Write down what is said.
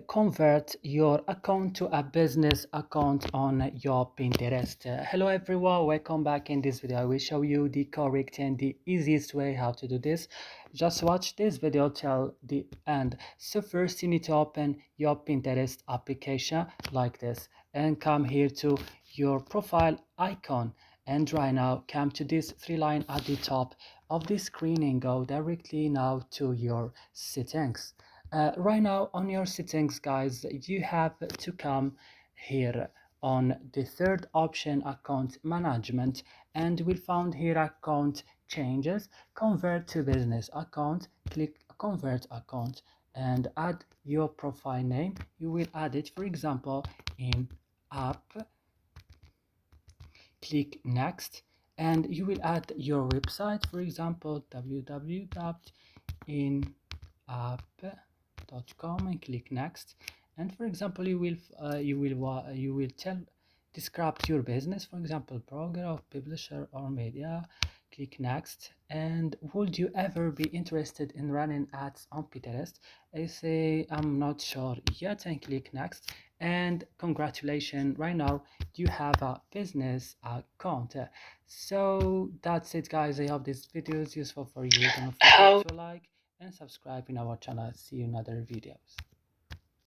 convert your account to a business account on your Pinterest. Hello everyone, welcome back. In this video I will show you the correct and the easiest way how to do this. Just watch this video till the end. So first you need to open your Pinterest application like this and come here to your profile icon, and right now come to this three line at the top of the screen and go directly now to your settings. Right now on your settings, guys, you have to come here on the third option, account management, and we'll find here account changes, convert to business account. Click convert account and add your profile name. You will add it, for example, in app. Click next and you will add your website, for example www.inapp.com, and click next. And for example you will describe your business, for example blogger or publisher or media. Click next. And would you ever be interested in running ads on Pinterest? I say I'm not sure yet, and click next. And congratulations, right now you have a business account. So that's it, guys. I hope this video is useful for you. Don't forget to like and subscribe in our channel. See you in other videos.